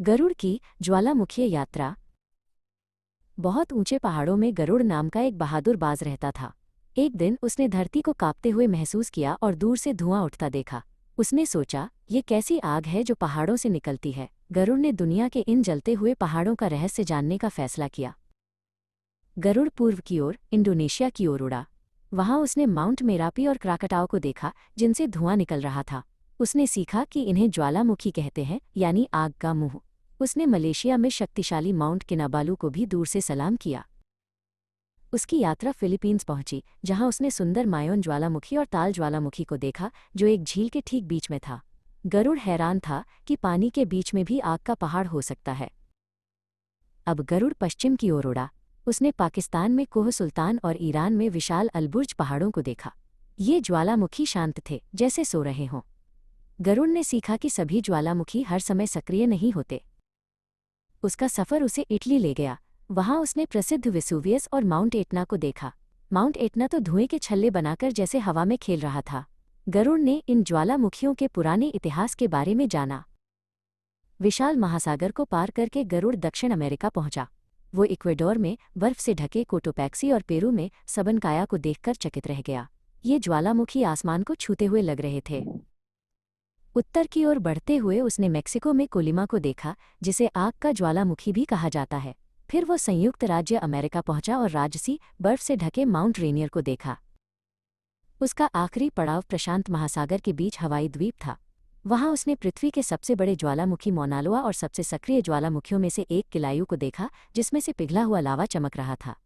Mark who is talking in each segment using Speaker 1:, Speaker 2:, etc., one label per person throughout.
Speaker 1: गरुड़ की ज्वालामुखी यात्रा। बहुत ऊंचे पहाड़ों में गरुड़ नाम का एक बहादुर बाज रहता था। एक दिन उसने धरती को कांपते हुए महसूस किया और दूर से धुआं उठता देखा। उसने सोचा, ये कैसी आग है जो पहाड़ों से निकलती है। गरुड़ ने दुनिया के इन जलते हुए पहाड़ों का रहस्य जानने का फैसला किया। गरुड़ पूर्व की ओर इंडोनेशिया की ओर उड़ा। वहां उसने माउंट मेरापी और क्राकटाओ को देखा, जिनसे धुआं निकल रहा था। उसने सीखा कि इन्हें ज्वालामुखी कहते हैं, यानी आग का मुंह। उसने मलेशिया में शक्तिशाली माउंट किनाबालू को भी दूर से सलाम किया। उसकी यात्रा फिलीपींस पहुंची, जहां उसने सुंदर मायोन ज्वालामुखी और ताल ज्वालामुखी को देखा, जो एक झील के ठीक बीच में था। गरुड़ हैरान था कि पानी के बीच में भी आग का पहाड़ हो सकता है। अब गरुड़ पश्चिम की ओर उड़ा। उसने पाकिस्तान में कोह सुल्तान और ईरान में विशाल अलबुर्ज पहाड़ों को देखा। ये ज्वालामुखी शांत थे, जैसे सो रहे हों। गरुड़ ने सीखा कि सभी ज्वालामुखी हर समय सक्रिय नहीं होते। उसका सफर उसे इटली ले गया। वहां उसने प्रसिद्ध वेसुवियस और माउंट एटना को देखा। माउंट एटना तो धुएं के छल्ले बनाकर जैसे हवा में खेल रहा था। गरुड़ ने इन ज्वालामुखियों के पुराने इतिहास के बारे में जाना। विशाल महासागर को पार करके गरुड़ दक्षिण अमेरिका पहुंचा। वो इक्वेडोर में बर्फ से ढके कोटोपैक्सी और पेरू में सबनकाया को देखकर चकित रह गया। ये ज्वालामुखी आसमान को छूते हुए लग रहे थे। उत्तर की ओर बढ़ते हुए उसने मेक्सिको में कोलिमा को देखा, जिसे आग का ज्वालामुखी भी कहा जाता है। फिर वो संयुक्त राज्य अमेरिका पहुंचा और राजसी बर्फ से ढके माउंट रेनियर को देखा। उसका आखिरी पड़ाव प्रशांत महासागर के बीच हवाई द्वीप था। वहां उसने पृथ्वी के सबसे बड़े ज्वालामुखी मौनालोआ और सबसे सक्रिय ज्वालामुखियों में से एक किलायू को देखा, जिसमें से पिघला हुआ लावा चमक रहा था।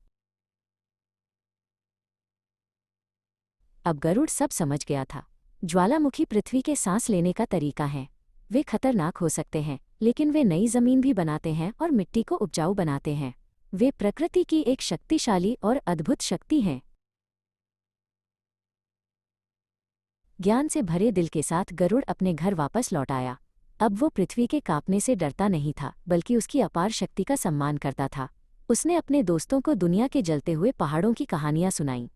Speaker 1: अब गरुड़ सब समझ गया था। ज्वालामुखी पृथ्वी के सांस लेने का तरीका है। वे खतरनाक हो सकते हैं, लेकिन वे नई जमीन भी बनाते हैं और मिट्टी को उपजाऊ बनाते हैं। वे प्रकृति की एक शक्तिशाली और अद्भुत शक्ति हैं। ज्ञान से भरे दिल के साथ गरुड़ अपने घर वापस लौट आया। अब वो पृथ्वी के कांपने से डरता नहीं था, बल्कि उसकी अपार शक्ति का सम्मान करता था। उसने अपने दोस्तों को दुनिया के जलते हुए पहाड़ों की कहानियां सुनाईं।